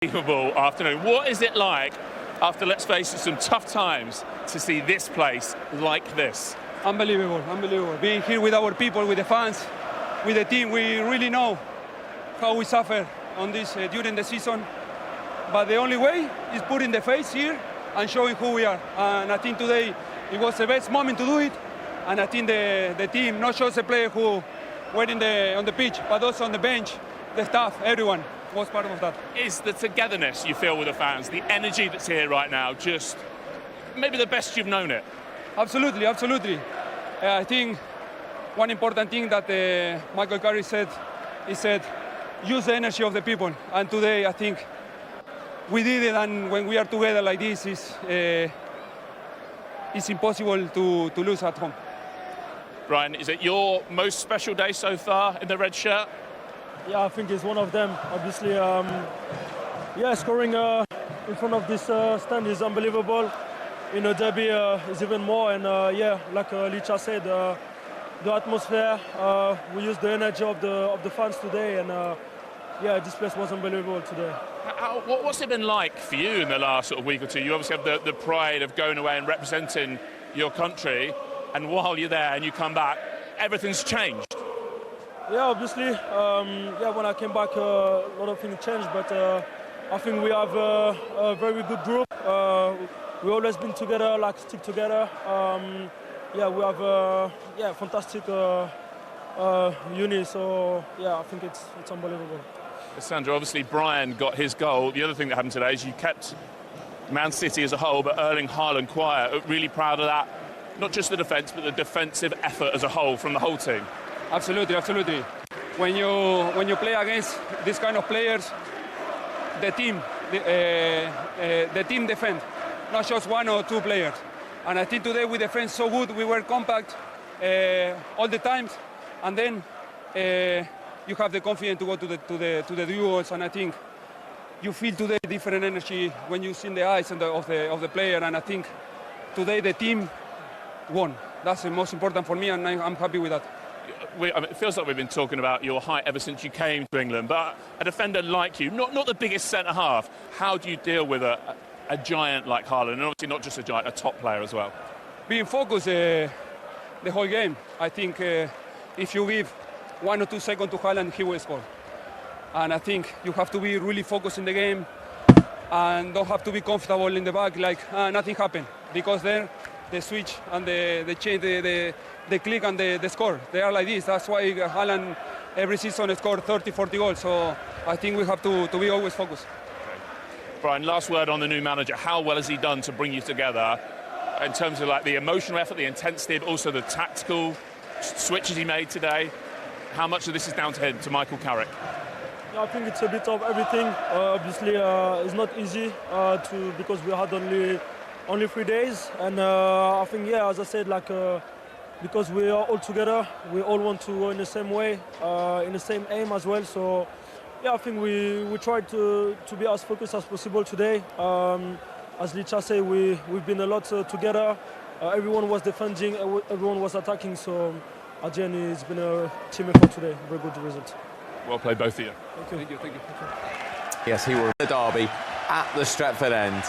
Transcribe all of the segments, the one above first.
Unbelievable afternoon. What is it like after, let's face it, some tough times to see this place like this? Unbelievable, unbelievable. Being here with our people, with the fans, with the team, we really know how we suffer on this during the season. But the only way is putting the face here and showing who we are. And I think today it was the best moment to do it. And I think the team, not just the players who were on the pitch, but also on the bench, the staff, everyone was part of that. Is the togetherness you feel with the fans, the energy that's here right now, just maybe the best you've known it? Absolutely, absolutely. I think one important thing that Michael Carey said, he said, use the energy of the people. And today I think we did it, and when we are together like this, it's impossible to lose at home. Brian, is it your most special day so far in the red shirt? Yeah, I think it's one of them. Obviously, scoring in front of this stand is unbelievable. In a derby is even more. And like Licha said, the atmosphere, we used the energy of the fans today. And this place was unbelievable today. What's it been like for you in the last sort of week or two? You obviously have the pride of going away and representing your country. And while you're there and you come back, everything's changed. Yeah, obviously, when I came back, a lot of things changed, but I think we have a very good group. We've always been together, stick together. We have fantastic unit, so I think it's unbelievable. Sandra, obviously Brian got his goal. The other thing that happened today is you kept Man City as a whole, but Erling Haaland quiet. Really proud of that. Not just the defence, but the defensive effort as a whole from the whole team. Absolutely, absolutely. When you play against these kind of players, the team defend, not just one or two players. And I think today we defend so good. We were compact all the time, and then you have the confidence to go to the duels. And I think you feel today different energy when you see in the eyes of the player. And I think today the team won. That's the most important for me, and I'm happy with that. It feels like we've been talking about your height ever since you came to England, but a defender like you, not the biggest centre-half, how do you deal with a giant like Haaland, and obviously not just a giant, a top player as well? Being focused the whole game. I think if you give 1 or 2 seconds to Haaland, he will score. And I think you have to be really focused in the game and don't have to be comfortable in the back like nothing happened, because then the switch and the change, the click and the score, they are like this. That's why Haaland every season scored 30, 40 goals. So I think we have to be always focused. Okay. Brian, last word on the new manager. How well has he done to bring you together in terms of like the emotional effort, the intensity, but also the tactical switches he made today? How much of this is down to him, to Michael Carrick? Yeah, I think it's a bit of everything. Obviously, it's not easy because we had only 3 days, and I think, as I said, because we are all together, we all want to go in the same way, in the same aim as well. So, I think we tried to be as focused as possible today. As Licha said, we've been a lot together. Everyone was defending, everyone was attacking. So, at the end, it's been a team effort today. Very good result. Well played, both of you. Thank you. Yes, he was the derby at the Stretford end,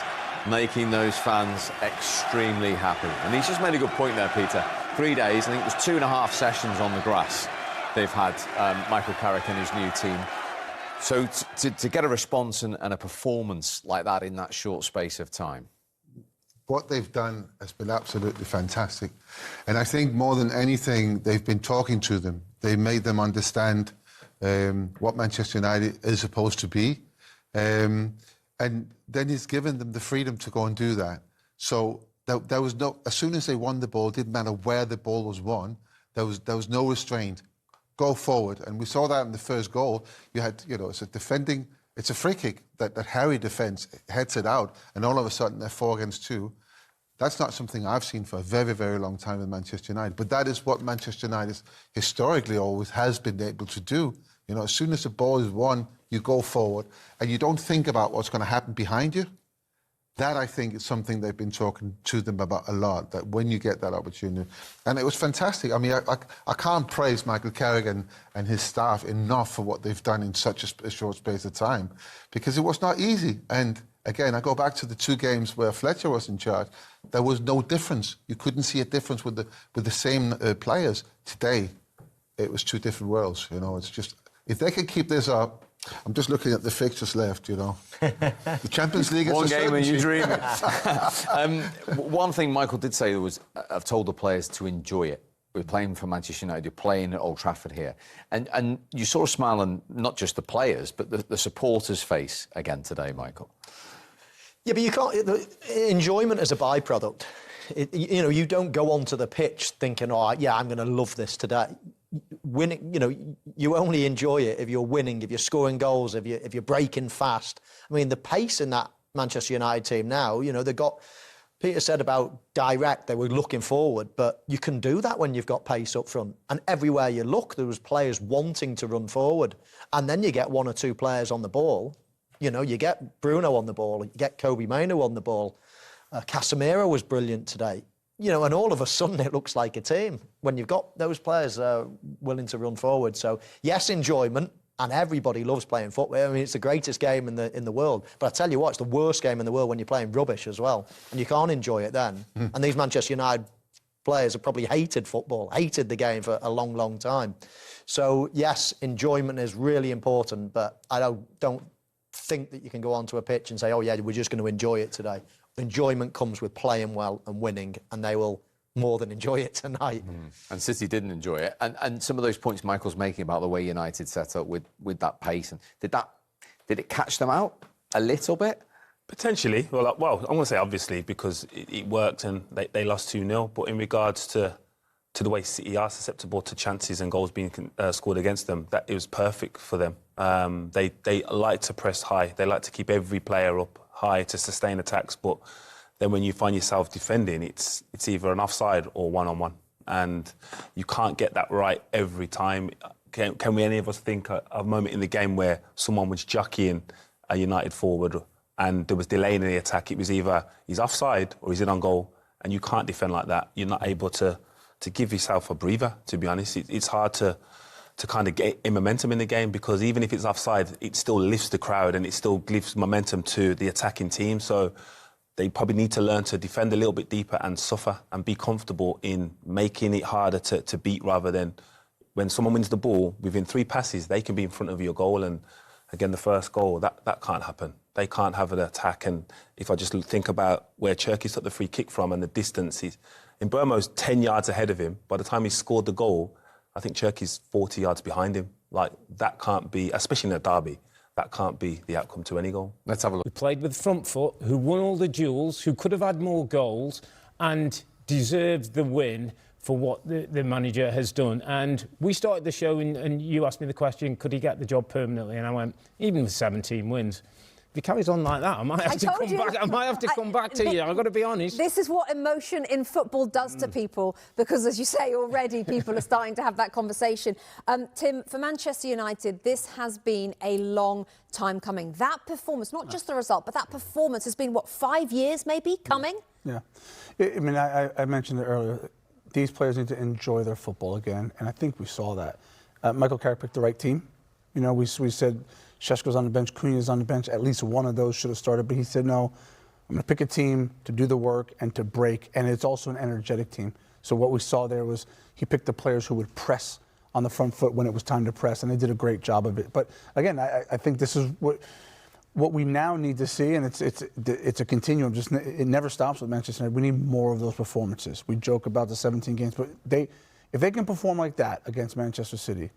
making those fans extremely happy. And he's just made a good point there, Peter. 3 days, I think it was 2.5 sessions on the grass they've had, Michael Carrick and his new team. So to get a response and a performance like that in that short space of time. What they've done has been absolutely fantastic. And I think more than anything, they've been talking to them. They made them understand what Manchester United is supposed to be. And then he's given them the freedom to go and do that. So there was no, as soon as they won the ball, it didn't matter where the ball was won, there was no restraint. Go forward. And we saw that in the first goal. You had, it's a free kick that Harry defends, heads it out, and all of a sudden they're 4 against 2. That's not something I've seen for a very, very long time in Manchester United. But that is what Manchester United historically always has been able to do. As soon as the ball is won, you go forward, and you don't think about what's going to happen behind you. That, I think, is something they've been talking to them about a lot, that when you get that opportunity. And it was fantastic. I mean, I can't praise Michael Carrigan and his staff enough for what they've done in such a short space of time, because it was not easy. And again, I go back to the 2 games where Fletcher was in charge. There was no difference. You couldn't see a difference with the same players. Today, it was 2 different worlds. You know, it's just, if they can keep this up, I'm just looking at the fixtures left, you know. The Champions League is one game and you dream it. One thing Michael did say was, I've told the players to enjoy it. We're playing for Manchester United, you're playing at Old Trafford here. And you saw a smile on not just the players, but the supporters' face again today, Michael. Yeah, but you can't... Enjoyment is a byproduct. You know, you don't go onto the pitch thinking, oh, yeah, I'm going to love this today. Winning, you know, you only enjoy it if you're winning, if you're scoring goals, if you're breaking fast. I mean, the pace in that Manchester United team now, you know, they got... Peter said about direct, they were looking forward, but you can do that when you've got pace up front. And everywhere you look, there was players wanting to run forward. And then you get 1 or 2 players on the ball. You know, you get Bruno on the ball, you get Kobe Mainoo on the ball. Casemiro was brilliant today. You know, and all of a sudden it looks like a team when you've got those players willing to run forward. So, yes, enjoyment, and everybody loves playing football. I mean, it's the greatest game in the world. But I tell you what, it's the worst game in the world when you're playing rubbish as well. And you can't enjoy it then. And these Manchester United players have probably hated football, hated the game for a long, long time. So, yes, enjoyment is really important, but I don't think that you can go onto a pitch and say, oh, yeah, we're just going to enjoy it today. Enjoyment comes with playing well and winning, and they will more than enjoy it tonight. And City didn't enjoy it. And some of those points Michael's making about the way United set up with that pace, and did it catch them out a little bit? Potentially. Well, I'm going to say obviously because it worked and they lost 2-0. But in regards to the way City are susceptible to chances and goals being scored against them, that it was perfect for them. They like to press high. They like to keep every player up high to sustain attacks. But then when you find yourself defending, it's either an offside or one-on-one. And you can't get that right every time. Can we, any of us, think a moment in the game where someone was jockeying a United forward and there was delay in the attack? It was either he's offside or he's in on goal, and you can't defend like that. You're not able to give yourself a breather, to be honest. It's hard to kind of get momentum in the game, because even if it's offside, it still lifts the crowd and it still gives momentum to the attacking team. So they probably need to learn to defend a little bit deeper and suffer and be comfortable in making it harder to beat, rather than when someone wins the ball, within 3 passes, they can be in front of your goal. And again, the first goal, that can't happen. They can't have an attack. And if I just think about where Cherki took the free kick from and the distance, Mbeumo's 10 yards ahead of him. By the time he scored the goal, I think Cherki's 40 yards behind him. Like, that can't be, especially in a derby, that can't be the outcome to any goal. Let's have a look. Who played with front foot, who won all the duels, who could have had more goals and deserved the win for what the manager has done. And we started the show and you asked me the question, could he get the job permanently? And I went, even with 17 wins, if he carries on like that, I might have to come back to you. I've got to be honest. This is what emotion in football does to people, because, as you say, already people are starting to have that conversation. Tim, for Manchester United, this has been a long time coming. That performance, not just the result, but that performance has been, 5 years maybe coming? Yeah. I mean, I mentioned it earlier. These players need to enjoy their football again, and I think we saw that. Michael Carrick picked the right team. You know, we said Šeško's on the bench, Cunha's on the bench. At least one of those should have started, but he said, no, I'm going to pick a team to do the work and to break, and it's also an energetic team. So what we saw there was he picked the players who would press on the front foot when it was time to press, and they did a great job of it. But again, I think this is what we now need to see, and it's a continuum. It never stops with Manchester United. We need more of those performances. We joke about the 17 games, but if they can perform like that against Manchester City,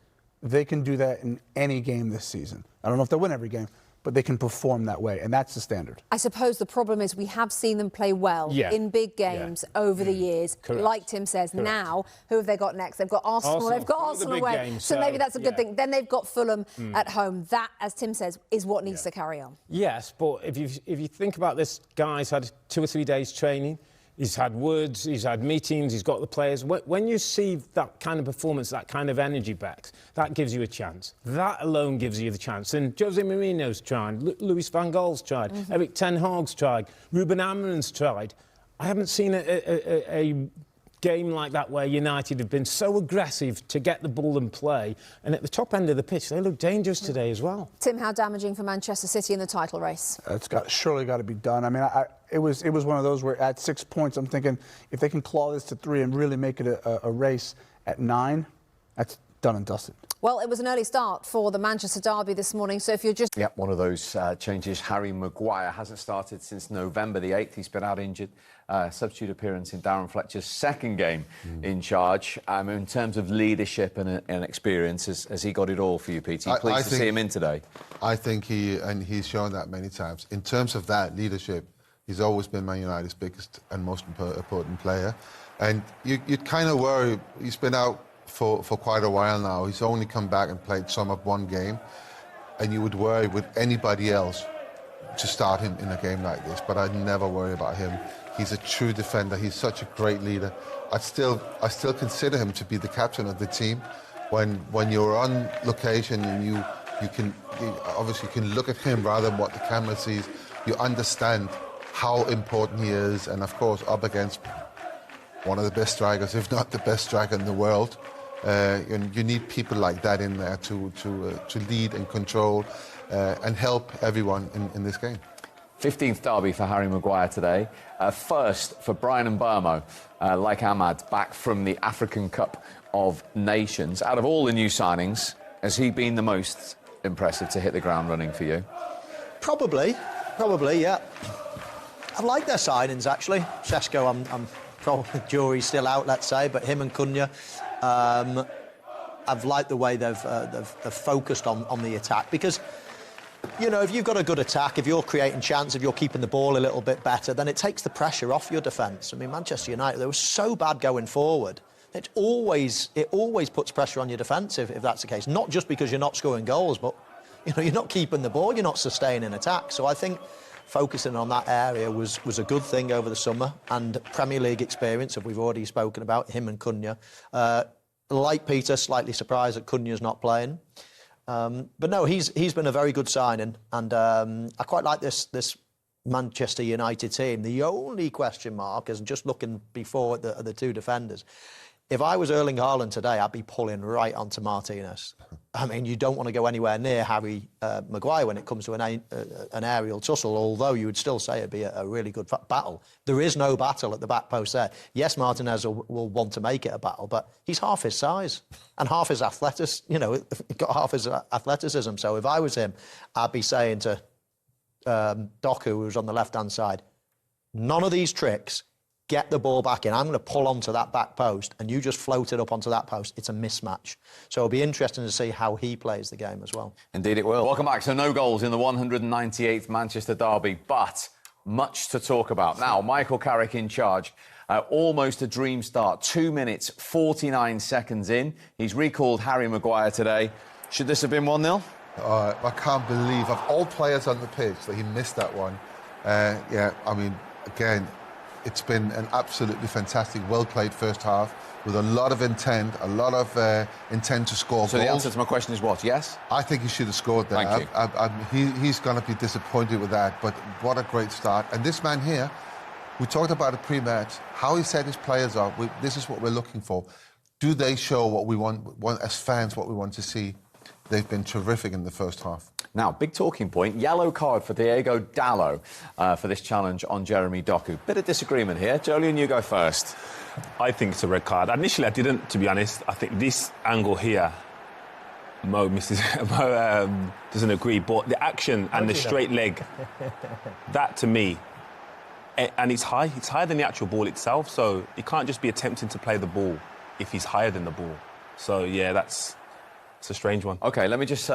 they can do that in any game this season. I don't know if they'll win every game, but they can perform that way, and that's the standard. I suppose the problem is we have seen them play well in big games over the years. Correct. Like Tim says, Correct. Now, who have they got next? They've got Arsenal. They've got Arsenal away. Games, so maybe that's a good thing. Then they've got Fulham at home. That, as Tim says, is what needs to carry on. Yes, but if you think about this, guys had 2 or 3 days training. He's had words, he's had meetings, he's got the players. When you see that kind of performance, that kind of energy back, that gives you a chance. That alone gives you the chance. And Jose Mourinho's tried, Luis van Gaal's tried, Erik ten Hag's tried, Ruben Amorim's tried. I haven't seen a game like that where United have been so aggressive to get the ball and play. And at the top end of the pitch, they look dangerous today as well. Tim, how damaging for Manchester City in the title race? It's surely got to be done. I mean, it was one of those where at 6 points, I'm thinking if they can claw this to 3 and really make it a race at 9, that's done and dusted. Well, it was an early start for the Manchester derby this morning, so if you're just... Yep, one of those changes. Harry Maguire hasn't started since November the 8th. He's been out injured. Substitute appearance in Darren Fletcher's second game in charge. In terms of leadership and experience, has he got it all for you, Pete? Are you pleased to see him in today? I think he's shown that many times. In terms of that leadership, he's always been Man United's biggest and most important player. And you'd kind of worry, he's been out for quite a while now. He's only come back and played some of one game. And you would worry with anybody else to start him in a game like this. But I'd never worry about him. He's a true defender. He's such a great leader. I still consider him to be the captain of the team. When you're on location and you obviously can look at him rather than what the camera sees, you understand how important he is. And of course, up against one of the best strikers, if not the best striker in the world. You need people like that in there to lead and control and help everyone in this game. 15th derby for Harry Maguire today. First for Brian Mbeumo, like Ahmad, back from the African Cup of Nations. Out of all the new signings, has he been the most impressive to hit the ground running for you? Probably, yeah. I like their signings, actually. Šeško, I'm probably, jury's still out, let's say, but him and Cunha, I've liked the way they've focused on the attack, because, you know, if you've got a good attack, if you're creating chance, if you're keeping the ball a little bit better, then it takes the pressure off your defence. I mean, Manchester United, they were so bad going forward. It always puts pressure on your defence if that's the case. Not just because you're not scoring goals, but, you know, you're not keeping the ball, you're not sustaining attack. So I think focusing on that area was a good thing over the summer. And Premier League experience, as we've already spoken about, him and Cunha. Like Peter, slightly surprised that Cunha's not playing. But no, he's been a very good signing, and I quite like this Manchester United team. The only question mark is just looking before at the two defenders. If I was Erling Haaland today, I'd be pulling right onto Martinez. I mean, you don't want to go anywhere near Harry Maguire when it comes to an aerial tussle, although you would still say it'd be a really good battle. There is no battle at the back post there. Yes, Martinez will want to make it a battle, but he's half his size and half his athleticism. You know, got half his athleticism. So if I was him, I'd be saying to Dorgu, who's on the left-hand side, none of these tricks. Get the ball back in. I'm going to pull onto that back post, and you just float it up onto that post. It's a mismatch. So it'll be interesting to see how he plays the game as well. Indeed it will. Welcome back. So no goals in the 198th Manchester derby, but much to talk about. Now, Michael Carrick in charge. Almost a dream start. 2 minutes, 49 seconds in. He's recalled Harry Maguire today. Should this have been 1-0? I can't believe, of all players on the pitch, that he missed that one. Yeah, I mean, again, it's been an absolutely fantastic, well-played first half with a lot of intent to score goals. So the answer to my question is what, yes? I think he should have scored there. Thank you. He's going to be disappointed with that, but what a great start. And this man here, we talked about it pre-match, how he set his players up. This is what we're looking for. Do they show what we want as fans, what we want to see? They've been terrific in the first half. Now, big talking point, yellow card for Diego Dallo for this challenge on Jeremy Doku. Bit of disagreement here. Jolyon, you go first. I think it's a red card. Initially, I didn't, to be honest. I think this angle here, Mo doesn't agree, but the action and the straight leg, that to me, and it's higher than the actual ball itself, so he can't just be attempting to play the ball if he's higher than the ball. So, yeah, it's a strange one. OK, let me just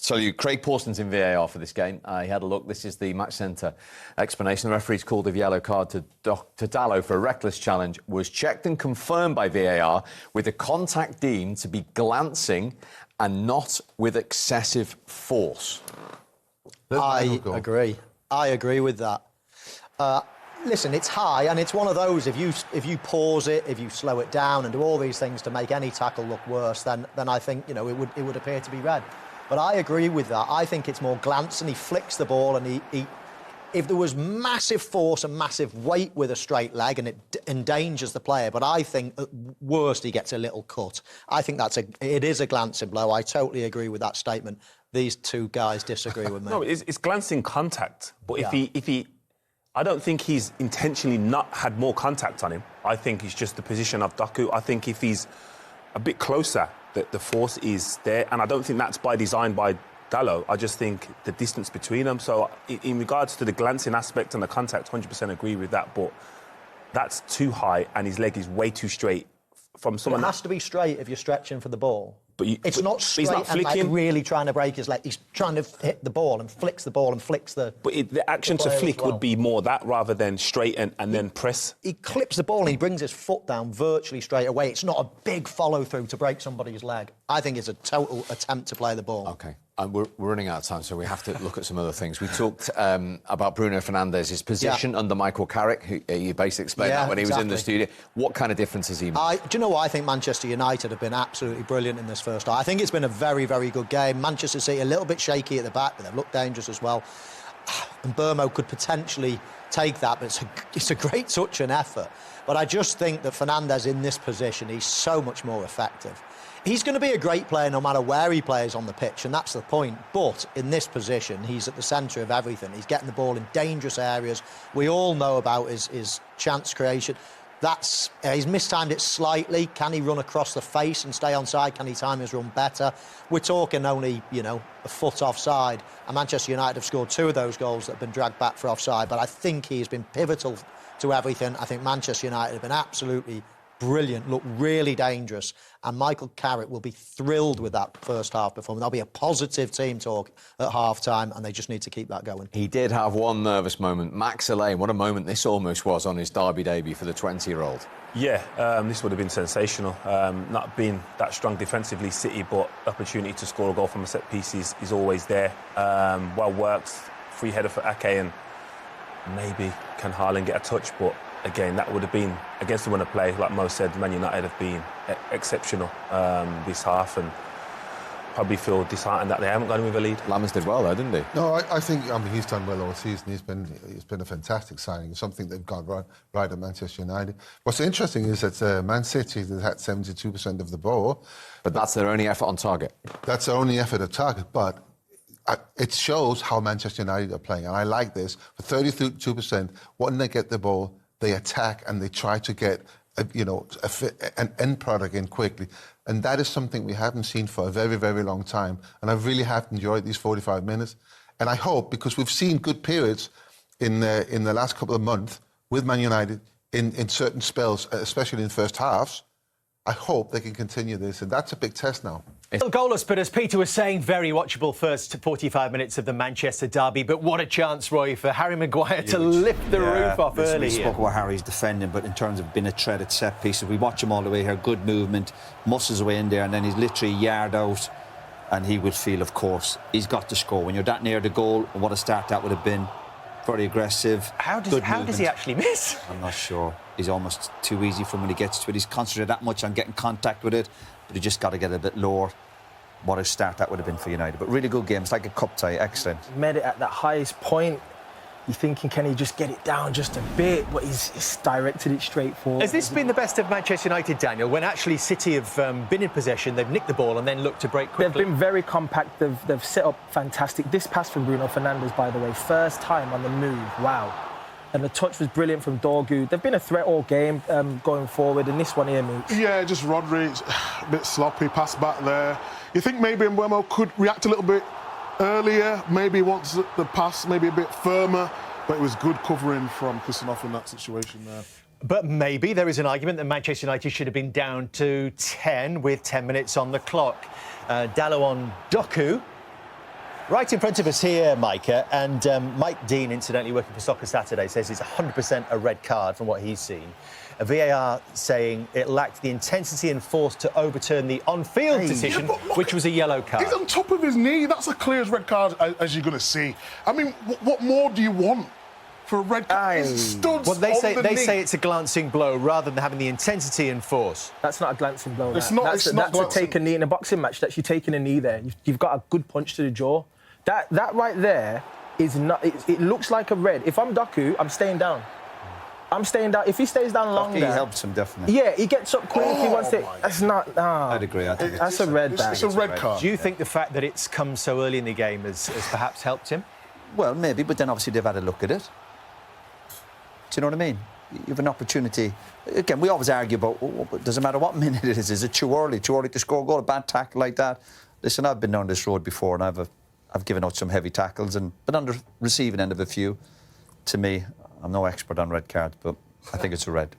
tell you, Craig Pawson's in VAR for this game. He had a look. This is the match centre explanation. The referee's called a yellow card to Dallo for a reckless challenge, was checked and confirmed by VAR with the contact deemed to be glancing and not with excessive force. I agree with that. Listen, it's high, and it's one of those, if you pause it, if you slow it down and do all these things to make any tackle look worse, then I think, you know, it would appear to be red. But I agree with that. I think it's more glance, and he flicks the ball, and he if there was massive force and massive weight with a straight leg, and it endangers the player, but I think at worst he gets a little cut. I think it is a glancing blow. I totally agree with that statement. These two guys disagree with me. No, it's glancing contact. But if he, I don't think he's intentionally not had more contact on him. I think it's just the position of Dorgu. I think if he's a bit closer, the force is there, and I don't think that's by design by Dalot. I just think the distance between them. So in regards to the glancing aspect and the contact, 100% agree with that. But that's too high, and his leg is way too straight. From someone, it has to be straight if you're stretching for the ball. It's not straight. He's not flicking. And like really trying to break his leg. He's trying to hit the ball and flicks the ball and flicks the. But the action to flick would be more that rather than straight and then press. He clips the ball and he brings his foot down virtually straight away. It's not a big follow through to break somebody's leg. I think it's a total attempt to play the ball. OK. We're running out of time, so we have to look at some other things. We talked about Bruno Fernandes's position under Michael Carrick, who you basically explained that when he was in the studio. What kind of difference has he made? Do you know what? I think Manchester United have been absolutely brilliant in this first half. I think it's been a very, very good game. Manchester City a little bit shaky at the back, but they've looked dangerous as well. And Mbeumo could potentially take that, but it's a great touch and effort. But I just think that Fernandes in this position, he's so much more effective. He's going to be a great player no matter where he plays on the pitch, and that's the point. But in this position, he's at the centre of everything. He's getting the ball in dangerous areas. We all know about his chance creation. He's mistimed it slightly. Can he run across the face and stay onside? Can he time his run better? We're talking only, you know, a foot offside. And Manchester United have scored 2 of those goals that have been dragged back for offside. But I think he's been pivotal to everything. I think Manchester United have been absolutely brilliant, look really dangerous, and Michael Carrick will be thrilled with that first half performance. There'll be a positive team talk at half-time, and they just need to keep that going. He did have one nervous moment. Max Elaine, what a moment this almost was on his derby debut for the 20-year-old. Yeah, this would have been sensational. Not being that strong defensively, City, but the opportunity to score a goal from a set piece is always there. Well worked, free header for Ake, and maybe can Haaland get a touch, but again, that would have been against the run of play. Like Mo said, Man United have been exceptional this half, and probably feel disheartened that they haven't gone with a lead. Lammers did well, though, didn't he? No, I think he's done well all season. He's been a fantastic signing. It's something they've got right at Manchester United. What's interesting is that Man City has had 72% of the ball, but that's their only effort on target. That's their only effort at target, but it shows how Manchester United are playing, and I like this. For 32%, when they get the ball, they attack and they try to get, an end product in quickly. And that is something we haven't seen for a very, very long time. And I really have enjoyed these 45 minutes. And I hope, because we've seen good periods in the last couple of months with Man United in certain spells, especially in first halves, I hope they can continue this. And that's a big test now. Still goalless, but as Peter was saying, very watchable first 45 minutes of the Manchester derby. But what a chance, Roy, for Harry Maguire to lift the roof off early. We spoke about Harry's defending, but in terms of being a threat at set pieces, we watch him all the way here, good movement, muscles away in there, and then he's literally a yard out, and he would feel, of course, he's got to score. When you're that near the goal, what a start that would have been. Very aggressive. How does he actually miss? I'm not sure. He's almost too easy for him when he gets to it. He's concentrated that much on getting contact with it, but he just got to get a bit lower. What a start that would have been for United. But really good game. It's like a cup tie. Excellent. Made it at that highest point. You're thinking, can he just get it down just a bit? But he's directed it straight forward. Has this been the best of Manchester United, Daniel? When actually City have been in possession, they've nicked the ball and then looked to break quickly. They've been very compact. They've set up fantastic. This pass from Bruno Fernandes, by the way, first time on the move. Wow. And the touch was brilliant from Dorgu. They've been a threat all game going forward, and this one here, Mooch. Yeah, just Rodri, a bit sloppy, pass back there. You think maybe Mbeumo could react a little bit earlier, maybe wants the pass maybe a bit firmer, but it was good covering from Christenhoff in that situation there. But maybe there is an argument that Manchester United should have been down to 10 with 10 minutes on the clock. Dalot on Dorgu. Right in front of us here, Micah, and Mike Dean, incidentally working for Soccer Saturday, says it's 100% a red card from what he's seen. A VAR saying it lacked the intensity and force to overturn the on-field decision, which was a yellow card. He's on top of his knee. That's as clear as red card as you're going to see. I mean, what more do you want? for a red card. It's studs Well, they on say the they knee. say it's a glancing blow rather than having the intensity and force. That's not a glancing blow. It's that. not- That's, it's not that's a glancing. take a knee in a boxing match. That's you taking a knee there. You've got a good punch to the jaw. That right there is not. It looks like a red. If I'm Dorgu, I'm staying down. I'm staying down. If he stays down longer, He helps him, definitely. yeah, he gets up quick. he wants to. my That's not. Nah. I'd agree. I think That's a red. It's a red card. Do you think the fact that it's come so early in the game has perhaps helped him? Well, maybe, but then obviously they've had a look at it. Do you know what I mean? You have an opportunity. Again, we always argue about, it doesn't matter what minute it is it too early to score a goal, a bad tackle like that? Listen, I've been down this road before and I've given out some heavy tackles and been on the receiving end of a few. To me, I'm no expert on red cards, but I think it's a red.